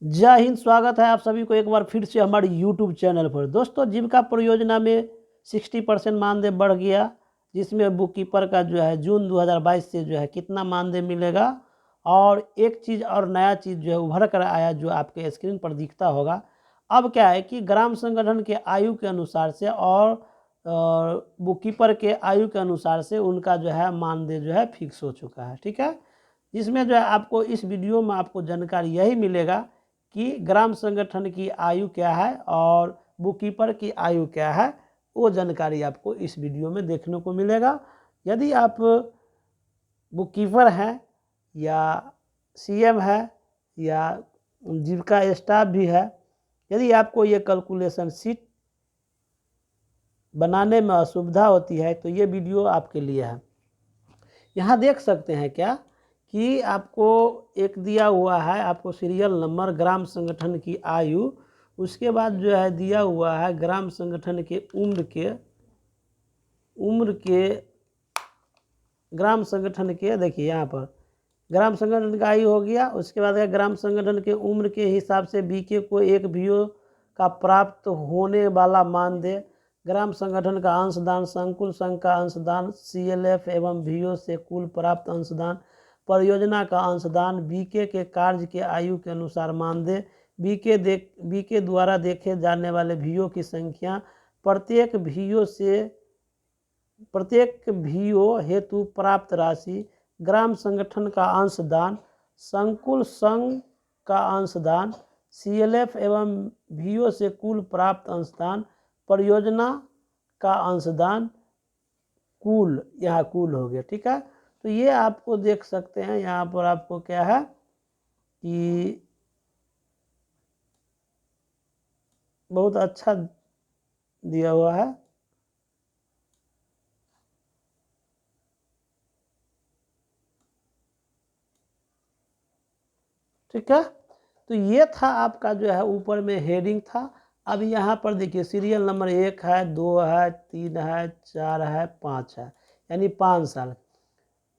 जय हिंद। स्वागत है आप सभी को एक बार फिर से हमारे YouTube चैनल पर। दोस्तों, जीविका परियोजना में 60% मानदेय बढ़ गया, जिसमें बुक कीपर का जो है जून 2022 से जो है कितना मानदेय मिलेगा। और एक चीज़ और नया चीज़ जो है उभर कर आया, जो आपके स्क्रीन पर दिखता होगा। अब क्या है कि ग्राम संगठन के आयु के अनुसार से और बुक कीपर के आयु के अनुसार से उनका जो है मानदेय जो है फिक्स हो चुका है। ठीक है, इसमें जो है आपको इस वीडियो में आपको जानकारी यही मिलेगा कि ग्राम संगठन की आयु क्या है और बुक कीपर की आयु क्या है। वो जानकारी आपको इस वीडियो में देखने को मिलेगा। यदि आप बुक कीपर हैं या सीएम है या जीविका स्टाफ भी है, यदि आपको ये कैलकुलेशन शीट बनाने में असुविधा होती है तो ये वीडियो आपके लिए है। यहाँ देख सकते हैं क्या कि आपको एक दिया हुआ है, आपको सीरियल नंबर, ग्राम संगठन की आयु, उसके बाद जो है दिया हुआ है ग्राम संगठन के उम्र के ग्राम संगठन के। देखिए यहाँ पर ग्राम संगठन का आयु हो गया। उसके बाद ग्राम संगठन के उम्र के हिसाब से बीके को एक वीओ का प्राप्त होने वाला मानदेय, ग्राम संगठन का अंशदान, संकुल संघ का अंशदान, सीएलएफ एवं वीओ से कुल प्राप्त अंशदान, परियोजना का अंशदान, बीके के कार्य के आयु के अनुसार मानदेय, बीके द्वारा देखे जाने वाले वीओ की संख्या, प्रत्येक वीओ हेतु प्राप्त राशि, ग्राम संगठन का अंशदान, संकुल संघ का अंशदान, सीएलएफ एवं वीओ से कुल प्राप्त अंशदान, परियोजना का अंशदान, कुल, यहाँ कुल हो गया। ठीक है, तो ये आपको देख सकते हैं। यहाँ पर आपको क्या है कि बहुत अच्छा दिया हुआ है। ठीक है, तो ये था आपका जो है ऊपर में हेडिंग था। अब यहाँ पर देखिए सीरियल नंबर 1 है, 2 है, 3 है, 4 है, 5 है, यानी 5 साल।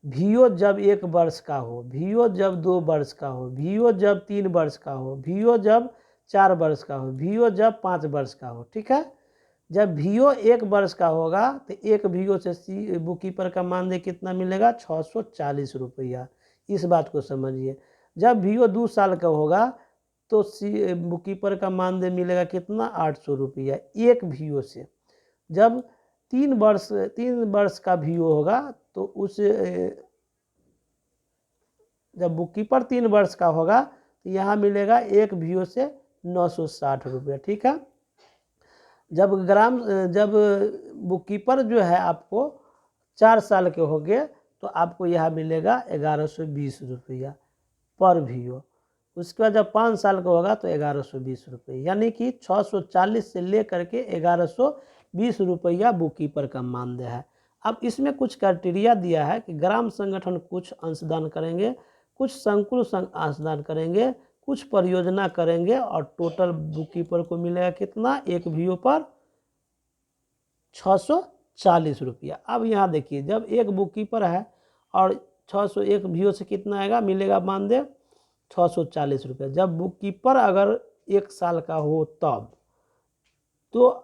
वीओ जब 1 वर्ष का हो, वीओ जब 2 वर्ष का हो, वीओ जब 3 वर्ष का हो, वीओ जब 4 वर्ष का हो, वीओ जब 5 वर्ष का हो। ठीक है, जब वीओ 1 वर्ष का होगा तो एक वीओ से बुक कीपर का मानदेय कितना मिलेगा? 640 रुपया। इस बात को समझिए। जब वीओ 2 साल का होगा तो बुक कीपर का मानदेय मिलेगा कितना? 800 रुपया एक वीओ से। जब 3 वर्ष का वीओ होगा तो उस जब बुक कीपर 3 वर्ष का होगा तो यहाँ मिलेगा एक वीओ से 960 रुपया। ठीक है, जब बुक कीपर जो है आपको 4 साल के हो गए तो आपको यहाँ मिलेगा 1120 रुपया पर वीओ। उसके बाद जब 5 साल का होगा तो 1120 रुपये, यानी कि 640 से लेकर के 1120 रुपया बुक कीपर का मानदेय है। अब इसमें कुछ क्राइटेरिया दिया है कि ग्राम संगठन कुछ अंशदान करेंगे, कुछ संकुल संघ अंशदान करेंगे, कुछ परियोजना करेंगे, और टोटल बुक कीपर को मिलेगा कितना? एक वीओ पर 640 रुपया। अब यहाँ देखिए, जब एक बुक कीपर है और 601 वीओ से कितना आएगा? मिलेगा मानदेय 640 रुपया। जब बुक कीपर अगर 1 साल का हो तब तो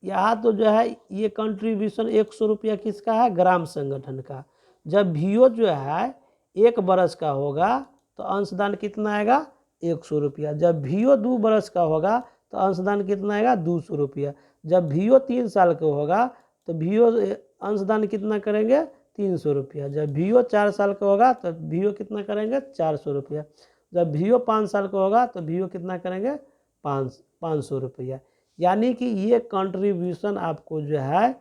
यहाँ तो जो है ये कंट्रीब्यूशन 100 रुपया किसका है? ग्राम संगठन का। जब वीओ जो है 1 बरस का होगा तो अंशदान कितना आएगा? 100 रुपया। जब वीओ 2 बरस का होगा तो अंशदान कितना आएगा? 200 रुपया। जब वीओ 3 साल का होगा तो वीओ अंशदान कितना करेंगे? 300 रुपया। जब वीओ 4 साल का होगा तो वीओ कितना करेंगे? 400 रुपया। जब वीओ 5 साल का होगा तो वीओ कितना करेंगे? 500 रुपया। यानी कि ये कंट्रीब्यूशन आपको जो है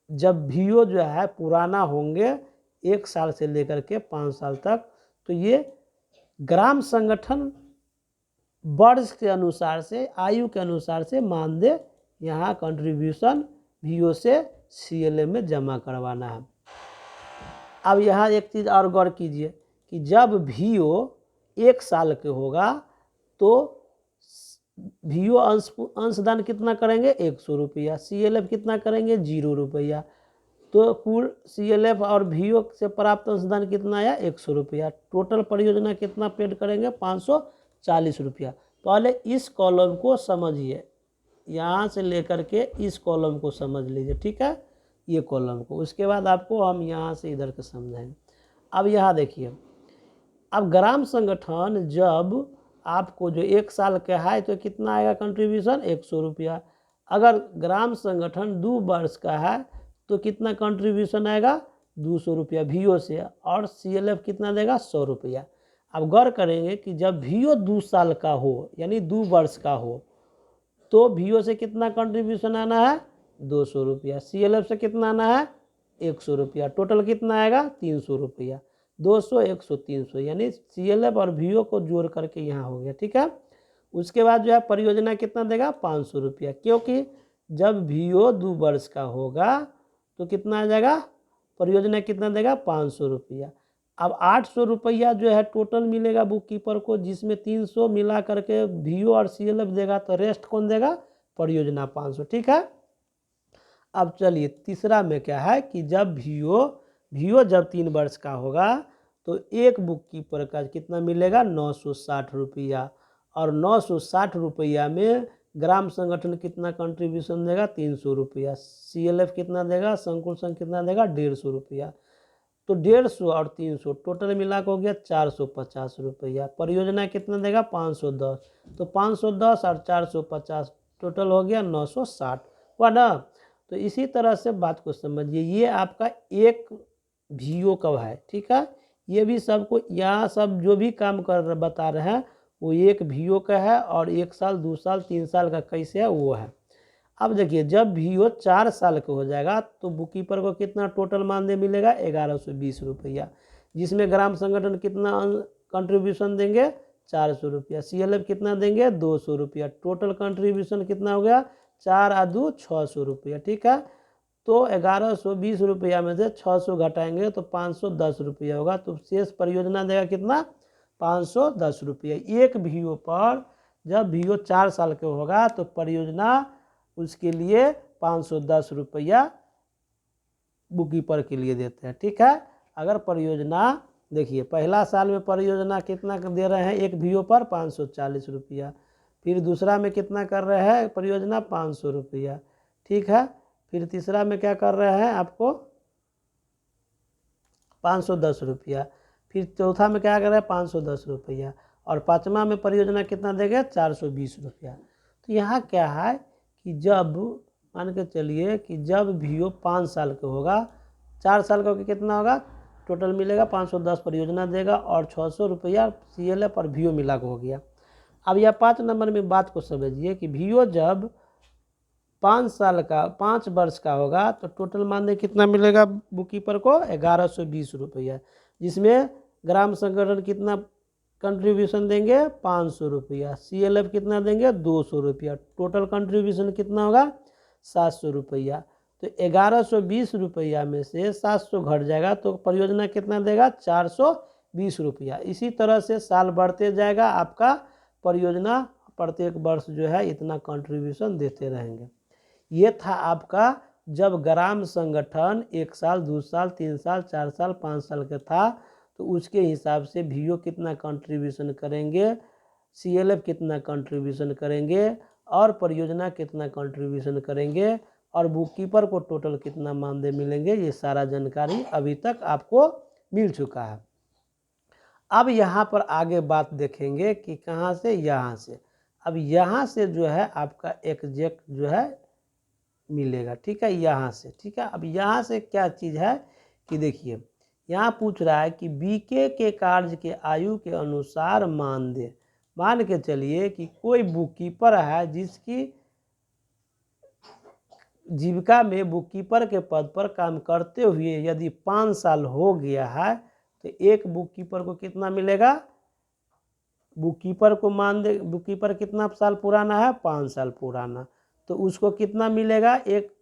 जब वीओ जो है पुराना होंगे 1 साल से लेकर के 5 साल तक, तो ये ग्राम संगठन वर्ष के अनुसार से, आयु के अनुसार से मानदेय यहाँ कंट्रीब्यूशन वीओ से सीएलए में जमा करवाना है। अब यहाँ एक चीज़ और गौर कीजिए कि जब वीओ 1 साल के होगा तो वीओ अंशदान कितना करेंगे? 100 रुपया। सीएलएफ कितना करेंगे? 0 रुपया। तो कुल सीएलएफ और वीओ से प्राप्त अंशदान कितना आया? 100 रुपया। टोटल परियोजना कितना पेड करेंगे? 40 रुपया। पहले इस कॉलम को समझिए, यहाँ से लेकर के इस कॉलम को समझ लीजिए, ठीक है, ये कॉलम को। उसके बाद आपको हम यहाँ से इधर के समझाएंगे। अब यहाँ देखिए, अब ग्राम संगठन जब आपको जो 1 साल का है तो कितना आएगा कंट्रीब्यूशन, 100 रुपया। अगर ग्राम संगठन 2 वर्ष का है तो कितना कंट्रीब्यूशन आएगा, 200 रुपया VO से, और CLF कितना देगा, 100 रुपया। अब गौर करेंगे कि जब VO 2 साल का हो यानी 2 वर्ष का हो तो VO से कितना कंट्रीब्यूशन आना है, 200 रुपया। CLF से कितना आना है, 100 रुपया। टोटल कितना आएगा, 300 रुपया। 200, 100, 300, यानी CLF और VO को जोड़ करके यहाँ हो गया, ठीक है। उसके बाद जो है परियोजना कितना देगा, 500 रुपया, क्योंकि जब VO 2 वर्ष का होगा तो कितना आ जाएगा, परियोजना कितना देगा, 500 रुपया। अब 800 रुपया जो है टोटल मिलेगा बुक कीपर को, जिसमें 300 मिला करके VO और CLF देगा, तो रेस्ट कौन देगा, परियोजना 500, ठीक है। अब चलिए तीसरा में क्या है कि जब VO जब 3 वर्ष का होगा तो एक बुक कीपर का कितना मिलेगा, 960 रुपया। और 960 रुपया में ग्राम संगठन कितना कंट्रीब्यूशन देगा, 300 रुपया। CLF कितना देगा, संकुल संघ कितना देगा, 150 रुपया। तो 150 और 300 टोटल मिला के हो गया 450 रुपया। परियोजना कितना देगा, 510। तो 510 और 450 टोटल हो गया 960, हुआ ना। तो इसी तरह से बात को समझिए, ये आपका एक VO कब है, ठीक है। ये भी सबको यहाँ सब जो भी काम कर बता रहे हैं वो एक VO का है, और 1 साल 2 साल 3 साल का कैसे है वो है। अब देखिए जब VO 4 साल का हो जाएगा तो बुक कीपर को कितना टोटल मानदेय मिलेगा, 1120 रुपया, जिसमें ग्राम संगठन कितना कंट्रीब्यूशन देंगे, 400 रुपया। CLF कितना देंगे, 200 रुपया। टोटल कंट्रीब्यूशन कितना हो गया, 4 और 2 600 रुपया, ठीक है। तो 1120 रुपया में से 600 घटाएंगे तो 510 रुपया होगा। तो शेष परियोजना देगा कितना, 510 रुपया। एक VO पर जब VO 4 साल के होगा तो परियोजना उसके लिए 510 रुपया बुक कीपर के लिए देते हैं, ठीक है। अगर परियोजना देखिए पहला साल में परियोजना कितना दे रहे हैं, एक VO पर 540 रुपया। फिर दूसरा में कितना कर रहे हैं परियोजना, 500 रुपया, ठीक है। फिर तीसरा में क्या कर रहे हैं आपको, 510 रुपया। फिर चौथा में क्या कर रहे हैं, 510 रुपया। और पाँचवा में परियोजना कितना देंगे, 420 रुपया। तो यहाँ क्या है कि जब मान के चलिए कि जब VO 5 साल का होगा, 4 साल का कितना होगा, टोटल मिलेगा 510 परियोजना देगा, और 600 रुपया CLF और VO मिला के हो गया। अब यह 5 नंबर में बात को समझिए कि VO जब 5 वर्ष का होगा तो टोटल मानदेय कितना मिलेगा बुक कीपर को, 1120 रुपया, जिसमें ग्राम संगठन कितना कंट्रीब्यूशन देंगे, 500 रुपया। CLF कितना देंगे, 200 रुपया। टोटल कंट्रीब्यूशन कितना होगा, 700 रुपया। तो 1120 रुपया में से 700 घट जाएगा तो परियोजना कितना देगा, 420 रुपया। इसी तरह से साल बढ़ते जाएगा, आपका परियोजना प्रत्येक वर्ष जो है इतना कंट्रीब्यूशन देते रहेंगे। ये था आपका जब ग्राम संगठन 1 साल 2 साल 3 साल 4 साल 5 साल का था तो उसके हिसाब से VO कितना कंट्रीब्यूशन करेंगे, CLF कितना कंट्रीब्यूशन करेंगे, और परियोजना कितना कंट्रीब्यूशन करेंगे, और बुक कीपर को टोटल कितना मानदेय मिलेंगे। ये सारा जानकारी अभी तक आपको मिल चुका है। अब यहाँ पर आगे बात देखेंगे कि कहाँ से, यहाँ से। अब यहाँ से जो है आपका एग्जैक्ट जो है मिलेगा, ठीक है, यहाँ से, ठीक है। अब यहाँ से क्या चीज़ है कि देखिए यहाँ पूछ रहा है कि BK के कार्य के आयु के अनुसार मानदेय। मान के चलिए कि कोई बुक कीपर है जिसकी जीविका में बुक कीपर के पद पर काम करते हुए यदि 5 साल हो गया है तो एक बुक कीपर को कितना मिलेगा, बुक कीपर को मानदेय, बुक कीपर कितना साल पुराना है, 5 साल पुराना, तो उसको कितना मिलेगा, एक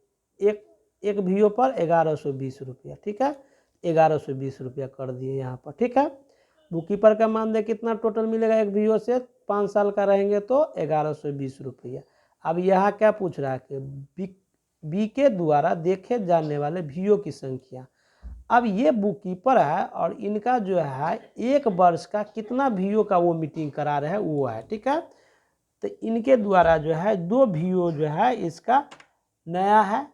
VO पर 1120 रुपया, ठीक है। 1120 रुपया कर दिए यहाँ पर, ठीक है। बुक कीपर का मानदेय कितना टोटल मिलेगा, एक VO से 5 साल का रहेंगे तो 1120 रुपया। अब यहाँ क्या पूछ रहा है कि BK द्वारा देखे जाने वाले VO की संख्या। अब ये बुक कीपर है और इनका जो है 1 वर्ष का कितना वीओ का वो मीटिंग करा रहे हैं वो है, ठीक है। तो इनके द्वारा जो है 2 वीओ जो है इसका नया है,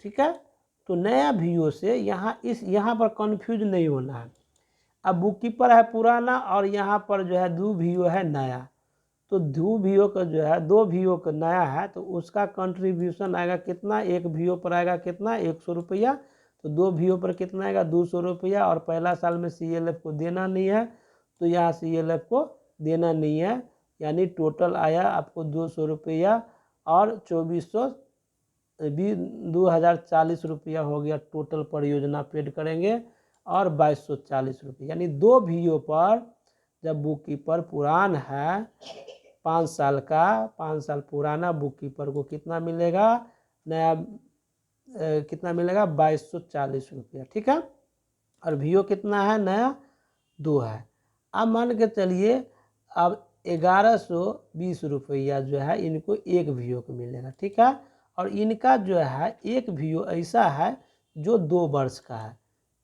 ठीक है। तो नया वीओ से यहाँ पर कंफ्यूज नहीं होना है। अब बुक कीपर है पुराना और यहाँ पर जो है 2 वीओ है नया। तो 2 वीओ का जो है 2 वीओ का नया है तो उसका कंट्रीब्यूशन आएगा कितना, 1 वीओ पर आएगा कितना 100 रुपया। तो 2 वीओ पर कितना आएगा 200 रुपया। और पहला साल में CLF को देना नहीं है तो यहाँ CLF को देना नहीं है, यानी टोटल आया आपको 200 रुपया और 2040 रुपया हो गया टोटल परियोजना पेड करेंगे और 2240 रुपये, यानी 2 वीओ पर जब बुक कीपर पुरान है 5 साल का, 5 साल पुराना बुक कीपर को कितना मिलेगा, नया कितना मिलेगा 2240 रुपया, ठीक है। और वीओ कितना है नया 2 है। अब मान के चलिए अब 1120 रुपया जो है इनको 1 वीओ को मिलेगा, ठीक है। और इनका जो है 1 वीओ ऐसा है जो 2 वर्ष का है।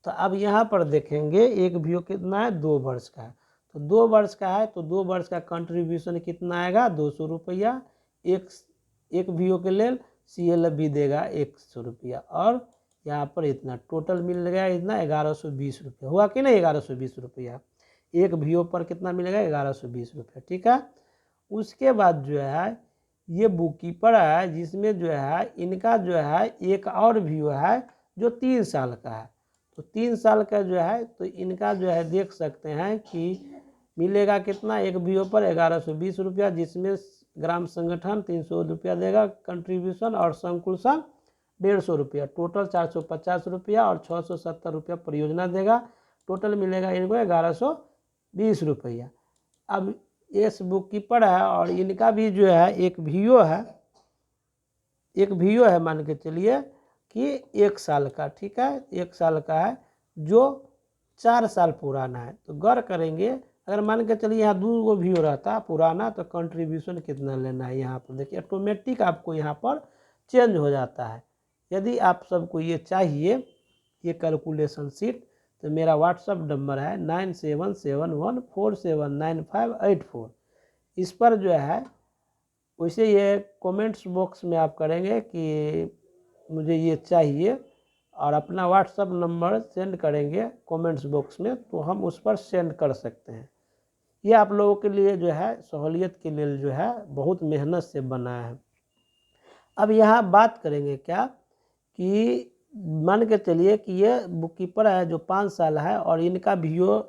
तो अब यहाँ पर देखेंगे 1 वीओ कितना है 2 वर्ष का है। तो 2 वर्ष का है तो 2 वर्ष का कंट्रीब्यूशन कितना आएगा 200 रुपया। एक वीओ के लिए CLF भी देगा 100 रुपया और यहाँ पर इतना टोटल मिल गया इतना 1120 रुपया हुआ कि नहीं, 1120 रुपया 1 वीओ पर कितना मिलेगा 1120 रुपया, ठीक है। उसके बाद जो है ये बुक कीपर है जिसमें जो है इनका जो है एक और वीओ है जो 3 साल का है। तो 3 साल का जो है तो इनका जो है देख सकते हैं कि मिलेगा कितना, 1 वीओ पर 1120 रुपया, जिसमें ग्राम संगठन 300 रुपया देगा कंट्रीब्यूशन और संकुल 150 रुपया, टोटल 450 रुपया और 670 रुपया परियोजना देगा। टोटल मिलेगा इनको 1120 रुपया। अब इस बुक कीपर है और इनका भी जो है एक वीओ है मान के चलिए कि 1 साल का, ठीक है, 1 साल का है जो 4 साल पुराना है। तो गौर करेंगे अगर मान के चलिए यहाँ 2 वीओ रहता पुराना तो कंट्रीब्यूशन कितना लेना है, यहाँ पर देखिए ऑटोमेटिक आपको यहाँ पर चेंज हो जाता है। यदि आप सबको ये चाहिए ये कैलकुलेशन शीट तो मेरा व्हाट्सअप नंबर है 9771479584। इस पर जो है वैसे ये कमेंट्स बॉक्स में आप करेंगे कि मुझे ये चाहिए और अपना व्हाट्सअप नंबर सेंड करेंगे कमेंट्स बॉक्स में तो हम उस पर सेंड कर सकते हैं। ये आप लोगों के लिए जो है सहूलियत के लिए जो है बहुत मेहनत से बना है। अब यहाँ बात करेंगे क्या कि मान के चलिए कि ये बुक कीपर है जो 5 साल है और इनका वीओ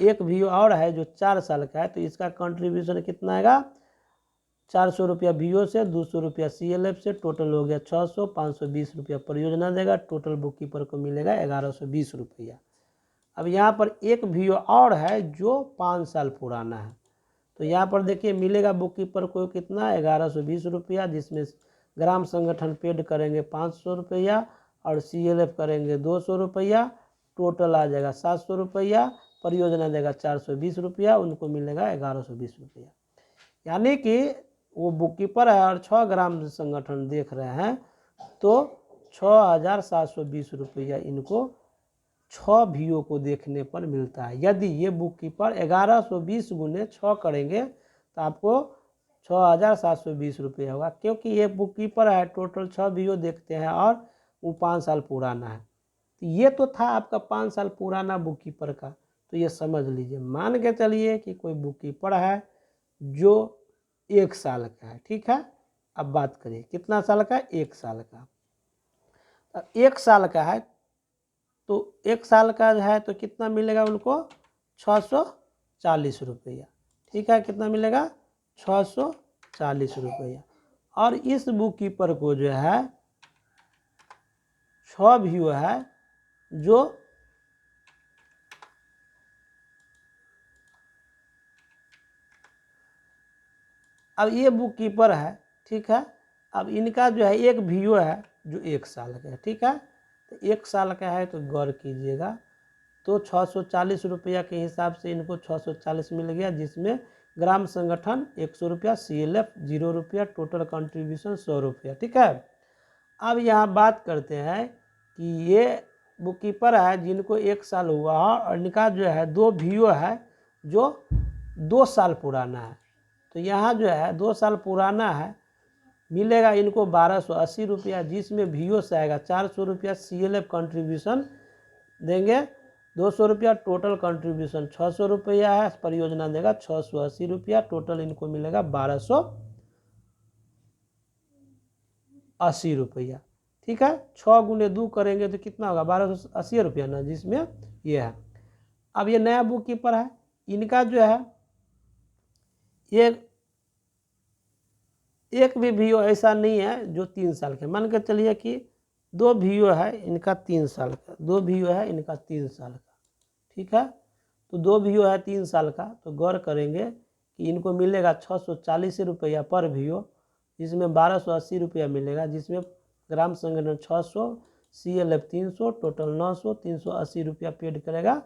1 वीओ और है जो 4 साल का है। तो इसका कंट्रीब्यूशन कितना आएगा 400 रुपया वीओ से, 200 रुपया CLF से, टोटल हो गया 600, 520 रुपया परियोजना देगा। टोटल बुक कीपर को मिलेगा 1120 रुपया। अब यहाँ पर 1 वीओ और है जो 5 साल पुराना है। तो यहाँ पर देखिए मिलेगा बुक कीपर को कितना 1120 रुपया, जिसमें ग्राम संगठन पेड करेंगे 500 रुपया और CLF करेंगे 200 रुपया। टोटल आ जाएगा 700 रुपया, परियोजना देगा 420 रुपया, उनको मिलेगा 1120 रुपया। यानी कि वो बुक कीपर है और 6 ग्राम संगठन देख रहे हैं तो 6720 रुपया इनको 6 वीओ को देखने पर मिलता है। यदि ये बुक कीपर 1120 गुने 6 करेंगे तो आपको 6720 रुपये होगा, क्योंकि ये बुक कीपर है टोटल 6 वीओ देखते हैं और वो 5 साल पुराना है। तो ये तो था आपका 5 साल पुराना बुक कीपर का। तो ये समझ लीजिए, मान के चलिए कि कोई बुक कीपर है जो 1 साल का है, ठीक है। अब बात करिए कितना साल का, 1 साल का। 1 साल का है तो 1 साल का है तो कितना मिलेगा उनको 640 रुपया, ठीक है। कितना मिलेगा 640 रुपया। और इस बुक कीपर को जो है 6 वीओ है जो अब ये बुक कीपर है, ठीक है। अब इनका जो है 1 वीओ है जो 1 साल का है, ठीक है। तो 1 साल का है तो गौर कीजिएगा तो 640 रुपया के हिसाब से इनको 640 मिल गया, जिसमें ग्राम संगठन 100 रुपया, CLF 0 रुपया, टोटल कंट्रीब्यूशन 100 रुपया, ठीक है। अब यहाँ बात करते हैं कि ये बुक कीपर है जिनको 1 साल हुआ है और इनका जो है 2 वीओ है जो 2 साल पुराना है, तो यहाँ जो है 2 साल पुराना है, मिलेगा इनको 1280 रुपया, जिसमें वीओ से आएगा 400 रुपया, CLF कंट्रीब्यूशन देंगे 200 रुपया, टोटल कंट्रीब्यूशन 600 रुपया है, परियोजना देगा 680 रुपया, टोटल इनको मिलेगा 1280 रुपया। ठीक है, 6 गुने 2 करेंगे तो कितना होगा 1280 रुपया ना, जिसमें ये है। अब ये नया बुक कीपर है, इनका जो है एक भी वीओ ऐसा नहीं है जो 3 साल के, मान के चलिए कि 2 वीओ है इनका 3 साल का, 2 वीओ है इनका 3 साल का। ठीक है, तो 2 वीओ है 3 साल का, तो गौर करेंगे कि इनको मिलेगा 640 रुपया पर वीओ, जिसमें 1280 रुपया मिलेगा, जिसमें ग्राम संगठन 600, CLF 300, टोटल 900, 380 रुपया पेड करेगा,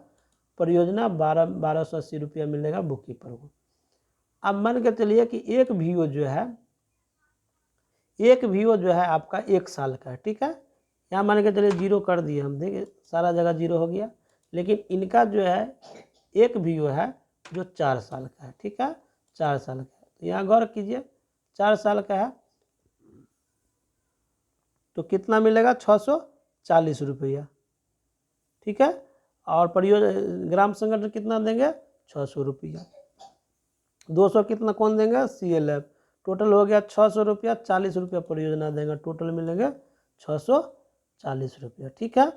परियोजना 1280 रुपया मिलेगा बुक कीपर को। अब मान के चलिए कि एक वीओ जो है आपका 1 साल का है। ठीक है, यहाँ मान के चलिए 0 कर दिए हम, देखिए सारा जगह 0 हो गया, लेकिन इनका जो है एक वीओ है जो 4 साल का है। ठीक है, 4 साल का है, तो यहाँ गौर कीजिए 4 साल का है तो कितना मिलेगा 640 रुपया। ठीक है, और परियोजना ग्राम संगठन कितना देंगे 600 रुपया, 200 कितना कौन देंगे CLF, टोटल हो गया 600 रुपया, 40 रुपया परियोजना देंगे, टोटल मिलेंगे 640 रुपया। ठीक है,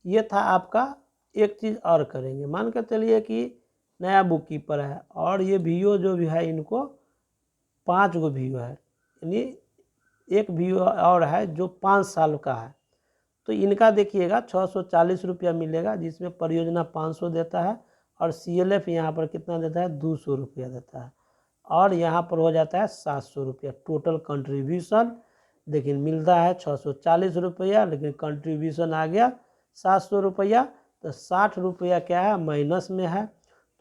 ये था आपका। एक चीज़ और करेंगे, मान कर चलिए कि नया बुक कीपर है और ये वीओ जो भी है इनको 5 गो वीओ है, यानी एक वीओ और है जो 5 साल का है, तो इनका देखिएगा 640 रुपया मिलेगा, जिसमें परियोजना 500 देता है और CLF यहाँ पर कितना देता है 200 रुपया देता है, और यहाँ पर हो जाता है 700 रुपया। टोटल कंट्रीब्यूशन देखिए मिलता है 640 रुपया, लेकिन कंट्रीब्यूशन आ गया 700 रुपया, तो 60 रुपया क्या है माइनस में है,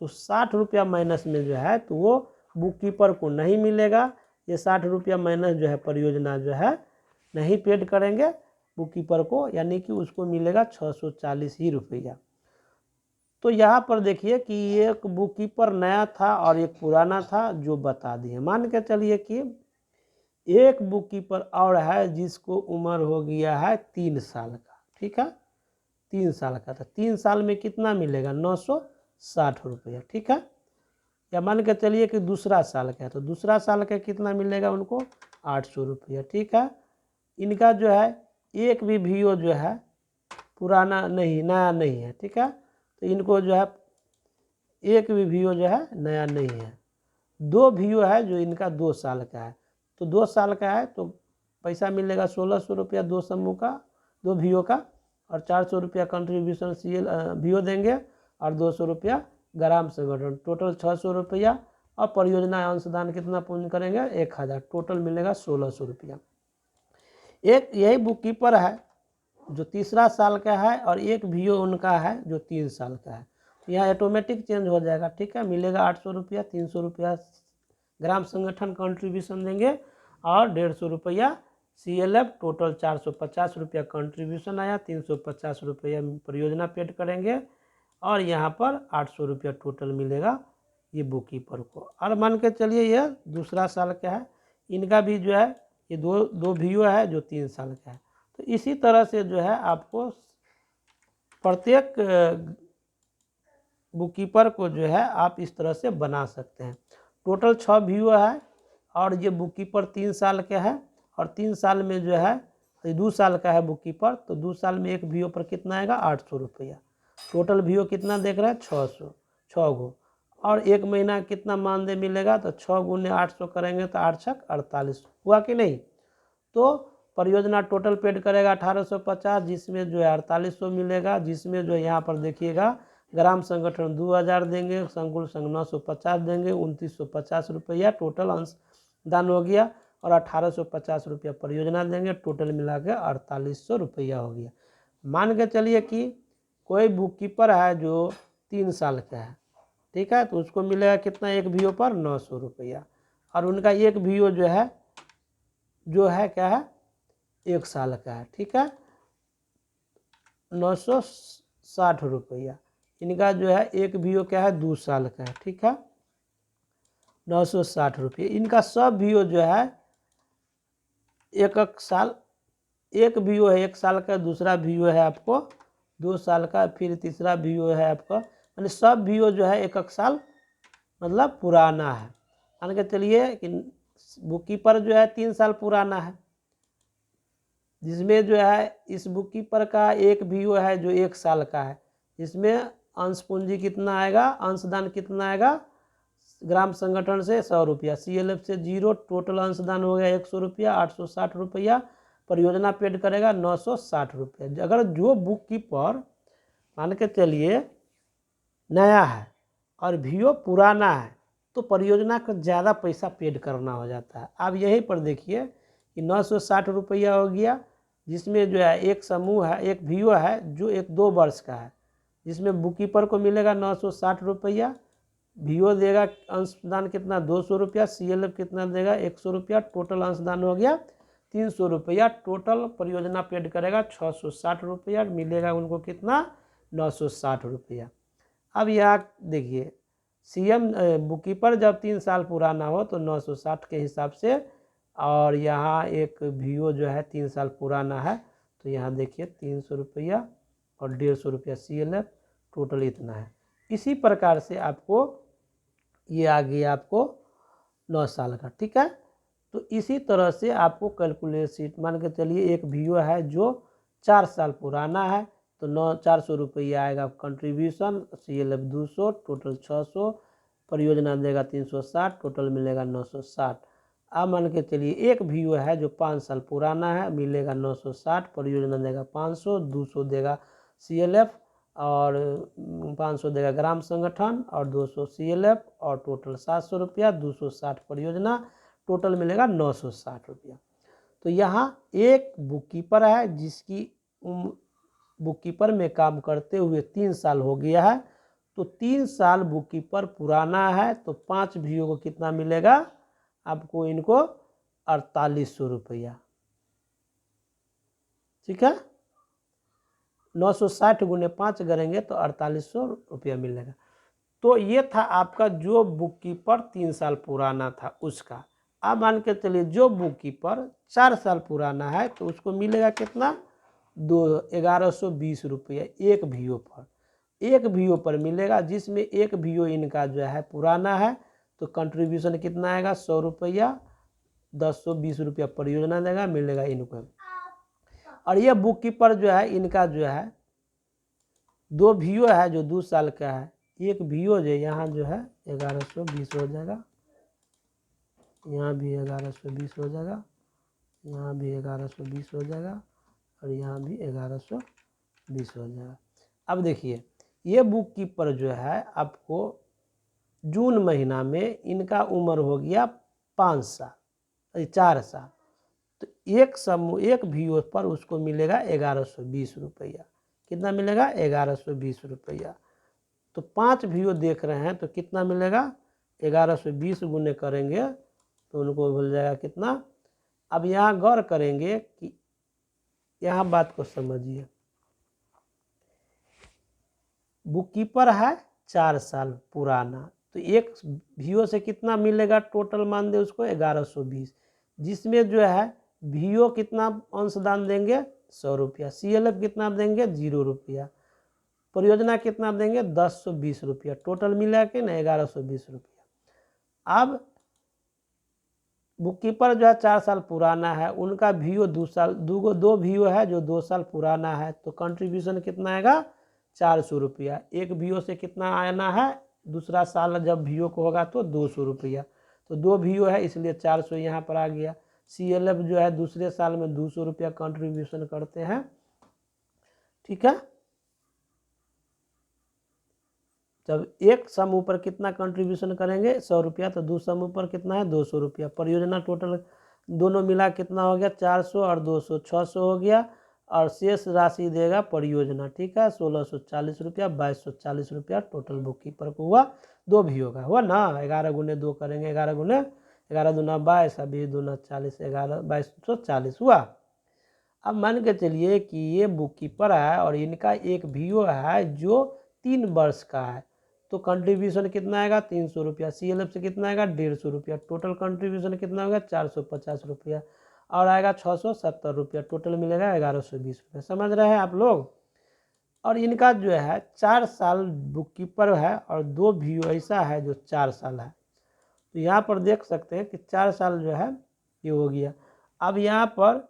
तो 60 रुपया माइनस में जो है तो वो बुक कीपर को नहीं मिलेगा। ये 60 रुपया माइनस जो है परियोजना जो है नहीं पेड करेंगे बुक कीपर को, यानी कि उसको मिलेगा 640 ही रुपया। तो यहाँ पर देखिए कि एक बुक कीपर नया था और एक पुराना था जो बता दिए। मान के चलिए कि एक बुक कीपर और है जिसको उम्र हो गया है 3 साल का। ठीक है, 3 साल का था, 3 साल में कितना मिलेगा 960 रुपया। ठीक है, या मान के चलिए कि दूसरा साल का है, तो दूसरा साल का कितना मिलेगा उनको 800 रुपया। ठीक है, इनका जो है एक भी वीओ जो है पुराना नहीं, नया नहीं है। ठीक है, तो इनको जो है एक भी वीओ जो है नया नहीं है। 2 वीओ है जो इनका 2 साल का है, तो 2 साल का है तो पैसा मिलेगा 1600 रुपया 2 समूह का, 2 वीओ का, और 400 रुपया कंट्रीब्यूशन वीओ देंगे और 200 रुपया ग्राम संगठन, टोटल 600 रुपया, और परियोजना अंशदान कितना पूर्ण करेंगे 1000, टोटल मिलेगा 1600 रुपया। एक यही बुक कीपर है जो तीसरा साल का है और एक वीओ उनका है जो 3 साल का है, तो यहाँ ऑटोमेटिक चेंज हो जाएगा। ठीक है, मिलेगा 800 रुपया, 300 रुपया ग्राम संगठन कंट्रीब्यूशन देंगे और 150 रुपया CLF, टोटल 450 रुपया कंट्रीब्यूशन आया, 350 रुपया परियोजना पेड करेंगे, और यहाँ पर 800 रुपया टोटल मिलेगा ये बुक कीपर को। और मान के चलिए ये दूसरा साल का है, इनका भी जो है ये दो वीओ है जो 3 साल का है। तो इसी तरह से जो है आपको प्रत्येक बुक कीपर को जो है आप इस तरह से बना सकते हैं। टोटल 6 वीओ है और ये बुक कीपर 3 साल का है, और 3 साल में जो है 2 साल का है बुक कीपर, तो 2 साल में एक वीओ पर कितना आएगा 800 रुपया। टोटल वीओ कितना देख रहे हैं 6 गो, और एक महीना कितना मानदेय मिलेगा, तो 6 गुने 800 करेंगे तो 8 छक 48 हुआ कि नहीं। तो परियोजना टोटल पेड करेगा 1850, जिसमें जो है 4800 मिलेगा, जिसमें जो यहाँ पर देखिएगा ग्राम संगठन 2000 देंगे, संकुल संघ 950 देंगे, 2950 रुपया टोटल अंश दान हो गया, और 1850 रुपया परियोजना देंगे, टोटल मिला के 4800 रुपया हो गया। मान के चलिए कि कोई बुक कीपर है जो 3 साल का है, ठीक है, तो उसको मिलेगा कितना एक वीओ पर 900 रुपया, और उनका एक वीओ जो है क्या है 1 साल का है। ठीक है, 960 रुपया। इनका जो है एक वीओ क्या है 2 साल का है, ठीक है, 960 रुपये। इनका सब वीओ जो है एक एक साल, एक वीओ है 1 साल का, दूसरा वीओ है आपको 2 साल का, फिर तीसरा वीओ है आपका, यानी सब वीओ जो है एक एक साल मतलब पुराना है। मान के चलिए कि बुक कीपर जो है 3 साल पुराना है, जिसमें जो है इस बुक कीपर का एक वीओ है जो 1 साल का है, इसमें अंश पूंजी कितना आएगा, अंशदान कितना आएगा ग्राम संगठन से 100 रुपया, CLF से 0, टोटल अंशदान हो गया 100 रुपया, 860 रुपया, परियोजना पेड करेगा 960 रुपया। अगर जो बुक कीपर मान के चलिए नया है और वीओ पुराना है तो परियोजना को ज़्यादा पैसा पेड करना हो जाता है। अब यहीं पर देखिए कि 960 रुपया हो गया, जिसमें जो है एक समूह है, एक वीओ है जो 1-2 वर्ष का है, जिसमें बुक कीपर को मिलेगा 960 रुपया, वीओ देगा अंशदान कितना 200 रुपया, CLF कितना देगा 100 रुपया, टोटल अंशदान हो गया 300 रुपया, टोटल परियोजना पेड करेगा 660 रुपया, मिलेगा उनको कितना 960 रुपया। अब यहाँ देखिए CM बुक कीपर जब 3 साल पुराना हो तो 960 के हिसाब से, और यहाँ एक वीओ जो है 3 साल पुराना है तो यहाँ देखिए 300 रुपया और 150 रुपया CLF, टोटल इतना है। इसी प्रकार से आपको ये आ गया आपको 9 साल का, ठीक है। तो इसी तरह से आपको कैलकुलेट शीट मान के चलिए एक वीओ है जो 4 साल पुराना है तो 400 रुपया आएगा कंट्रीब्यूशन, CLF 200, टोटल 600, परियोजना देगा 360, टोटल मिलेगा 960। अब मान के चलिए एक वीओ है जो 5 साल पुराना है, मिलेगा 960, परियोजना देगा 500, 200 देगा CLF और 500 देगा ग्राम संगठन और 200 CLF और टोटल 700 रुपया, 260 परियोजना, टोटल मिलेगा 960 रुपया। तो यहाँ एक बुक कीपर है जिसकी बुक कीपर में काम करते हुए 3 साल हो गया है, तो 3 साल बुक कीपर पुराना है तो 5 वीओ को कितना मिलेगा आपको, इनको 4800 रुपया, ठीक है, 960 गुने 5 करेंगे तो 4800 रुपया मिलेगा। तो ये था आपका जो बुक कीपर 3 साल पुराना था उसका। अब मान के चलिए जो बुक कीपर 4 साल पुराना है तो उसको मिलेगा कितना 1120 रुपया एक वीओ पर, एक वीओ पर मिलेगा, जिसमें एक वीओ इनका जो है पुराना है तो कंट्रीब्यूशन कितना आएगा 100 रुपया, 1020 रुपया परियोजना देगा, मिलेगा इनको। और ये बुक कीपर जो है इनका जो है 2 वीओ है जो 2 साल का है, एक वीओ जो यहाँ जो है 1120 हो जाएगा, यहाँ भी 1120 हो जाएगा, यहाँ भी 1120 हो जाएगा और यहाँ भी 1120 हो जाएगा। अब देखिए ये बुक कीपर जो है आपको जून महीना में इनका उम्र हो गया 5 साल 4 साल, तो एक समूह एक वीओ पर उसको मिलेगा 1120 रुपया, कितना मिलेगा 1120 रुपया। तो 5 वीओ देख रहे हैं तो कितना मिलेगा 1120 गुने करेंगे तो उनको मिल जाएगा कितना। अब यहाँ गौर करेंगे कि यहाँ बात को समझिए, बुक कीपर है 4 साल पुराना तो एक वीओ से कितना मिलेगा टोटल, मान दे उसको 1120, जिसमें जो है वीओ कितना अंशदान देंगे 100 रुपया, CLF कितना देंगे 0 रुपया, परियोजना कितना देंगे 1020 रुपया, टोटल मिला के ना 1120 रुपया। अब बुक कीपर जो है 4 साल पुराना है, उनका वीओ 2 साल, दो वीओ है जो 2 साल पुराना है तो कंट्रीब्यूशन कितना आएगा 400 रुपया, एक वीओ से कितना आना है दूसरा साल जब वीओ को होगा तो 200 रुपया, तो 2 वीओ है इसलिए 400 यहाँ पर आ गया। CLF जो है दूसरे साल में 200 रुपया कंट्रीब्यूशन करते हैं, ठीक है। जब एक समूह पर कितना कंट्रीब्यूशन करेंगे 100 रुपया तो 2 समूह पर कितना है 200 रुपया, परियोजना टोटल दोनों मिला कितना हो गया 400 और 200 600 हो गया, और शेष राशि देगा परियोजना, ठीक है 1640 रुपया 2240 रुपया टोटल बुक कीपर को हुआ, 2 भी हुआ ना, 11 गुने 2 करेंगे, 11 गुने 11 दूना 22, 20 दूना 40, 11 2240 हुआ। अब मान के चलिए कि ये बुक कीपर है और इनका एक वीओ है जो 3 वर्ष का है, तो कंट्रीब्यूशन कितना आएगा 300 रुपया, CLF से कितना आएगा 150 रुपया, टोटल कंट्रीब्यूशन कितना होगा 450 रुपया और आएगा 670 रुपया, टोटल मिलेगा 1120 रुपया। समझ रहे हैं आप लोग। और इनका जो है 4 साल बुक कीपर है और 2 वीओ ऐसा है जो 4 साल है। तो यहाँ पर देख सकते हैं कि 4 साल जो है ये हो गया। अब यहाँ पर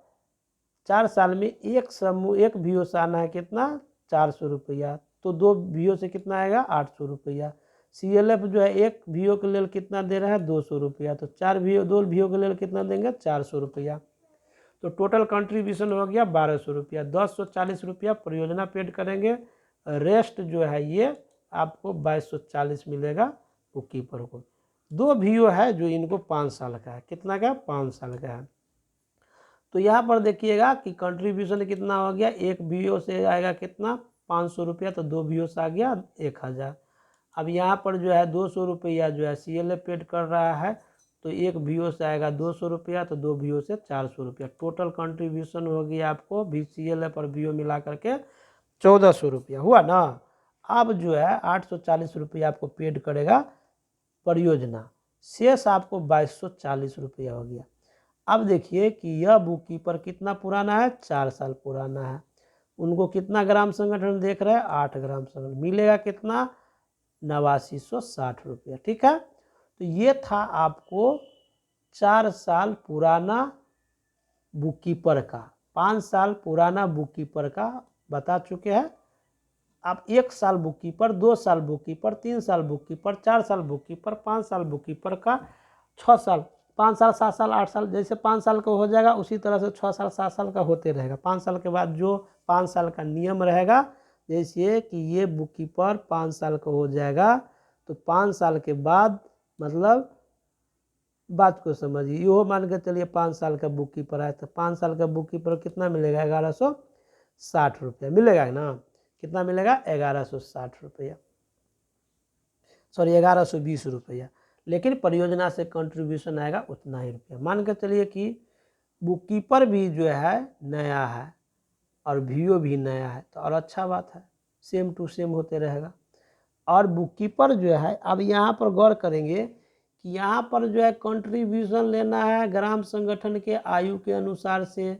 4 साल में एक वीओ से आना है कितना 400 रुपया, तो 2 वीओ से कितना आएगा 800 रुपया। CLF जो है एक वीओ के लिए कितना दे रहा है 200 रुपया, तो 2 वीओ के लिए कितना देंगे 400 रुपया। तो टोटल कंट्रीब्यूशन हो गया 1200 रुपया। 1040 रुपया परियोजना पेड करेंगे, रेस्ट जो है ये आपको 2240 मिलेगा बुक कीपर को। 2 वीओ है जो इनको 5 साल का है, कितना का 5 साल का है। तो यहाँ पर देखिएगा कि कंट्रीब्यूशन कितना हो गया, एक वीओ से आएगा कितना 500 रुपया, तो 2 वीओ से आ गया 1000। अब यहाँ पर जो है 200 रुपया जो है CLF पेड कर रहा है, तो एक वीओ से आएगा 200 रुपया, तो 2 वीओ से 400 रुपया। टोटल कंट्रीब्यूशन हो गया आपको CLF और वीओ मिला करके 1400 रुपया हुआ ना। अब जो है 840 रुपया आपको पेड करेगा परियोजना, शेष आपको 2240 रुपया हो गया। अब देखिए कि यह बुक कीपर कितना पुराना है 4 साल पुराना है। उनको कितना ग्राम संगठन देख रहे हैं 8 ग्राम संगठन, मिलेगा कितना 8960 रुपया। ठीक है, तो ये था आपको 4 साल पुराना बुक कीपर का, 5 साल पुराना बुक कीपर का बता चुके हैं। आप 1 साल बुक कीपर, 2 साल बुक कीपर, 3 साल बुक कीपर, 4 साल बुक कीपर, 5 साल बुक कीपर का, 6 साल, 5 साल 7 साल 8 साल, जैसे 5 साल का हो जाएगा उसी तरह से 6 साल 7 साल का होते रहेगा। 5 साल के बाद जो 5 साल का नियम रहेगा, जैसे कि ये बुक कीपर 5 साल का हो जाएगा, तो 5 साल के बाद मतलब बात को समझिए, यो मान के चलिए 5 साल का बुक कीपर है, तो 5 साल का बुक कीपर कितना मिलेगा 1160 रुपया मिलेगा ना। कितना मिलेगा 1160 रुपया, सॉरी 1120 रुपया, लेकिन परियोजना से कंट्रीब्यूशन आएगा उतना ही रुपया। मान के चलिए कि बुक कीपर भी जो है नया है और वीओ भी नया है, तो और अच्छा बात है, सेम टू सेम होते रहेगा। और बुक कीपर जो है, अब यहाँ पर गौर करेंगे कि यहाँ पर जो है कंट्रीब्यूशन लेना है ग्राम संगठन के आयु के अनुसार से,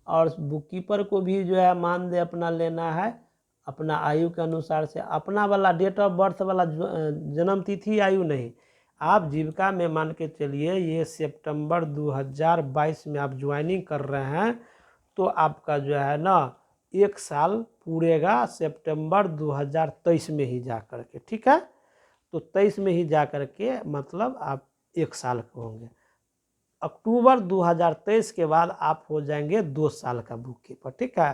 और बुक कीपर को भी जो है मानदेय अपना लेना है अपना आयु के अनुसार से, अपना वाला डेट ऑफ बर्थ वाला जन्म तिथि आयु नहीं। आप जीविका में मान के चलिए ये सितंबर 2022 में आप ज्वाइनिंग कर रहे हैं, तो आपका जो है ना 1 साल पूरेगा सितंबर 2023 में ही जा कर के। ठीक है, तो 23 में ही जा कर के मतलब आप 1 साल के होंगे। अक्टूबर 2023 के बाद आप हो जाएंगे 2 साल का बुक कीपर। ठीक है,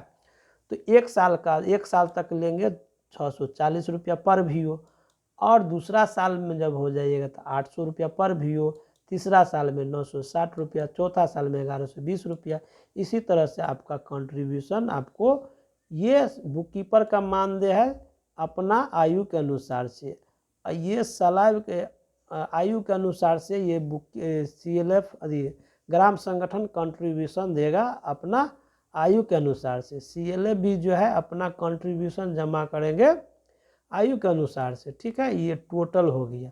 तो 1 साल का 1 साल तक लेंगे 640 रुपया पर वीओ, और दूसरा साल में जब हो जाइएगा तो 800 रुपया पर वीओ, तीसरा साल में 960 रुपया, चौथा साल में 1120 रुपया। इसी तरह से आपका कंट्रीब्यूशन आपको ये बुक कीपर का मानदेय है अपना आयु के अनुसार से, ये सलाह के आयु के अनुसार से ये बुक CLF ग्राम संगठन कंट्रीब्यूशन देगा अपना आयु के अनुसार से। CLF भी जो है अपना कंट्रीब्यूशन जमा करेंगे आयु के अनुसार से। ठीक है, ये टोटल हो गया।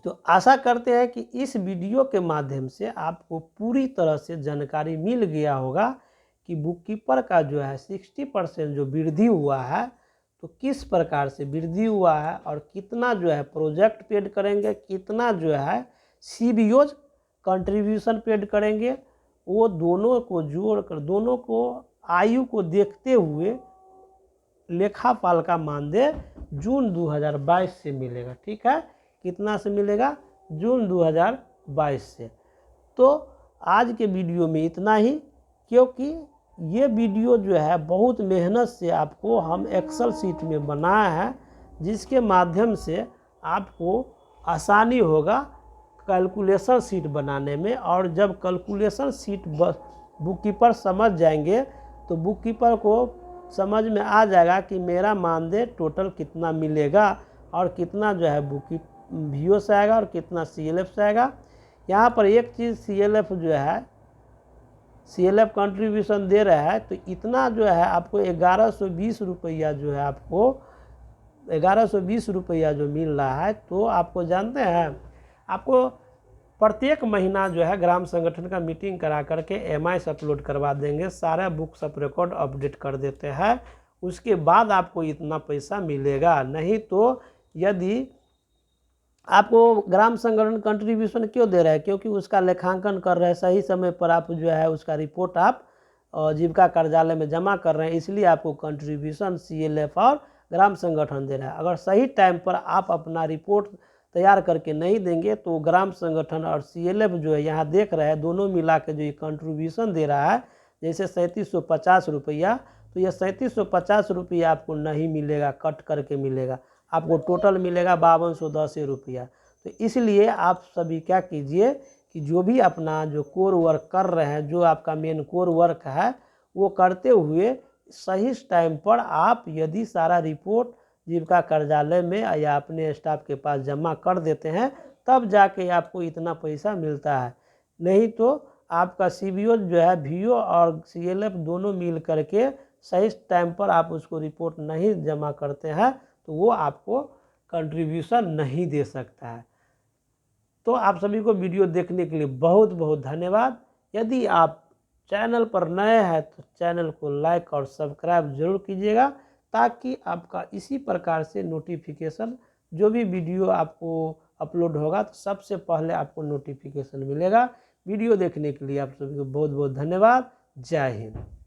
तो आशा करते हैं कि इस वीडियो के माध्यम से आपको पूरी तरह से जानकारी मिल गया होगा कि बुक कीपर का जो है 60% जो वृद्धि हुआ है, तो किस प्रकार से वृद्धि हुआ है और कितना जो है प्रोजेक्ट पेड करेंगे, कितना जो है CBOज कंट्रीब्यूशन पेड करेंगे, वो दोनों को जोड़कर दोनों को आयु को देखते हुए लेखापाल का मानदेय जून 2022 से मिलेगा। ठीक है, कितना से मिलेगा जून 2022 से। तो आज के वीडियो में इतना ही, क्योंकि ये वीडियो जो है बहुत मेहनत से आपको हम एक्सेल शीट में बनाया है, जिसके माध्यम से आपको आसानी होगा कैलकुलेशन शीट बनाने में। और जब कैलकुलेशन शीट बुक कीपर समझ जाएंगे तो बुक कीपर को समझ में आ जाएगा कि मेरा मानदेय टोटल कितना मिलेगा और कितना जो है बुक वीओ से आएगा और कितना CLF से आएगा। यहाँ पर एक चीज़ CLF जो है CLF कंट्रीब्यूशन दे रहा है तो इतना जो है आपको 1120 रुपया जो है आपको 1120 रुपया जो मिल रहा है। तो आपको जानते हैं आपको प्रत्येक महीना जो है ग्राम संगठन का मीटिंग करा करके MIS अपलोड करवा देंगे, सारा बुक्स ऑफ रिकॉर्ड अपडेट कर देते हैं, उसके बाद आपको इतना पैसा मिलेगा। नहीं तो यदि आपको ग्राम संगठन कंट्रीब्यूशन क्यों दे रहा है, क्योंकि उसका लेखांकन कर रहे हैं, सही समय पर आप जो है उसका रिपोर्ट आप जीविका कार्यालय में जमा कर रहे हैं, इसलिए आपको कंट्रीब्यूशन CLF और ग्राम संगठन दे रहा है। अगर सही टाइम पर आप अपना रिपोर्ट तैयार करके नहीं देंगे तो ग्राम संगठन और CLF जो है यहाँ देख रहे हैं दोनों मिला के जो ये कंट्रीब्यूशन दे रहा है, जैसे 3750 रुपया, तो ये 3750 रुपया आपको नहीं मिलेगा, कट करके मिलेगा, आपको टोटल मिलेगा 5210 रुपया। तो इसलिए आप सभी क्या कीजिए कि जो भी अपना जो कोर वर्क कर रहे हैं, जो आपका मेन कोर वर्क है वो करते हुए सही टाइम पर आप यदि सारा रिपोर्ट जीविका कार्यालय में या अपने स्टाफ के पास जमा कर देते हैं तब जाके आपको इतना पैसा मिलता है। नहीं तो आपका CBO जो है VO और CLF दोनों मिल करके सही टाइम पर आप उसको रिपोर्ट नहीं जमा करते हैं तो वो आपको कंट्रीब्यूशन नहीं दे सकता है। तो आप सभी को वीडियो देखने के लिए बहुत बहुत धन्यवाद। यदि आप चैनल पर नए हैं तो चैनल को लाइक और सब्सक्राइब जरूर कीजिएगा, ताकि आपका इसी प्रकार से नोटिफिकेशन जो भी वीडियो आपको अपलोड होगा तो सबसे पहले आपको नोटिफिकेशन मिलेगा। वीडियो देखने के लिए आप सभी को बहुत बहुत धन्यवाद। जय हिंद।